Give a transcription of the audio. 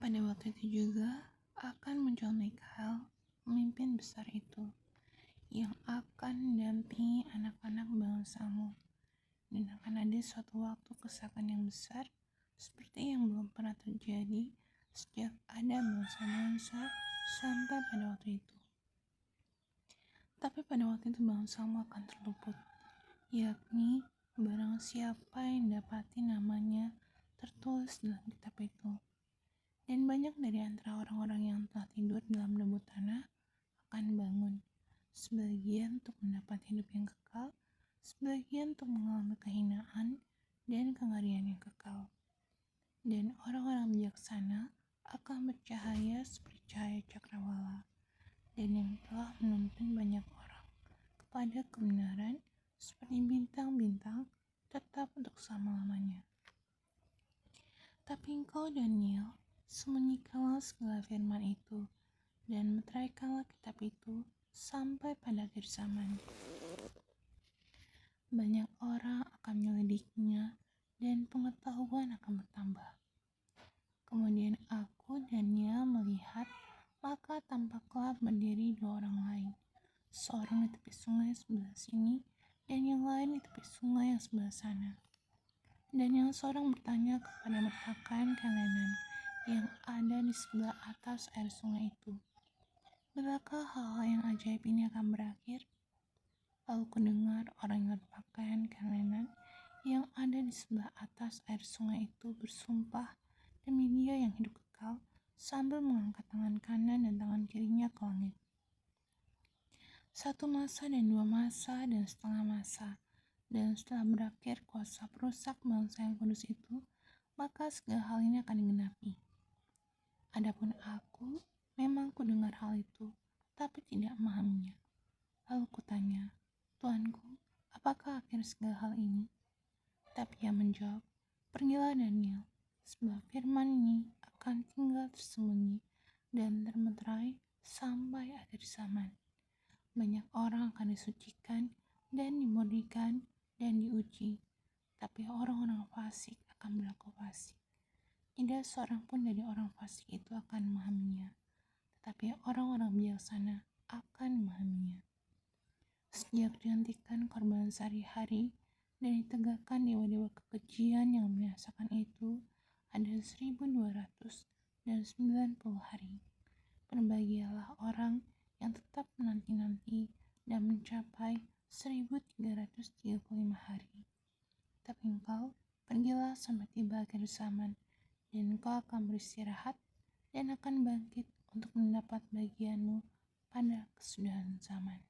Pada waktu itu juga akan muncul Mikael, pemimpin besar itu, yang akan mendampingi anak-anak bangsamu. Dan akan ada suatu waktu kesesakan yang besar, seperti yang belum pernah terjadi sejak ada bangsa-bangsa sampai pada waktu itu. Tapi pada waktu itu bangsamu akan terluput, yakni barang siapa yang dapati namanya tertulis dalam kitab itu. Dan banyak dari antara orang-orang yang telah tidur dalam debu tanah akan bangun, sebagian untuk mendapat hidup yang kekal, sebagian untuk mengalami kehinaan dan kengerian yang kekal. Dan orang-orang bijaksana akan bercahaya seperti cahaya cakrawala, dan yang telah menuntun banyak orang kepada kebenaran seperti bintang-bintang tetap untuk selama-lamanya. Tapi engkau, Daniel, sembunyikanlah segala firman itu, dan meteraikanlah kitab itu sampai pada akhir zaman. Banyak orang akan menyelidikinya, dan pengetahuan akan bertambah. Kemudian aku, Daniel, melihat, maka tampaklah berdiri dua orang lain, seorang di tepi sungai sebelah sini, dan yang lain di tepi sungai yang sebelah sana. Dan yang seorang bertanya kepada mertakan kanan yang ada di sebelah atas air sungai itu, "Bilakah hal yang ajaib ini akan berakhir?" Lalu kudengar orang yang berpakaian kanan yang ada di sebelah atas air sungai itu bersumpah demi Dia yang hidup kekal sambil mengangkat tangan kanan dan tangan kirinya ke langit. 1 masa dan 2 masa dan setengah masa. Dan setelah berakhir kuasa perusak bangsa yang kudus itu, maka segala hal ini akan digenapi. Adapun aku, memang kudengar hal itu, tapi tidak memahaminya. Lalu kutanya, "Tuanku, apakah akhir segala hal ini?" Tapi ia menjawab, "Pergilah Daniel, sebab firman ini akan tinggal tersembunyi dan termeterai sampai akhir zaman. Banyak orang akan disucikan dan dimurnikan dan diuji, tapi orang-orang fasik akan berlaku fasik. Tidak seorang pun dari orang fasik itu akan memahaminya, tetapi orang-orang bijaksana akan memahaminya. Sejak dihentikan korban sehari-hari dan ditegakkan dewa-dewa kekejian yang membinasakan itu, ada 1290 hari. Berbahagialah orang yang tetap menanti-nanti dan mencapai 1335 hari. Tapi engkau, pergilah sampai tiba akhir zaman, dan engkau akan beristirahat dan akan bangkit untuk mendapat bagianmu pada kesudahan zaman."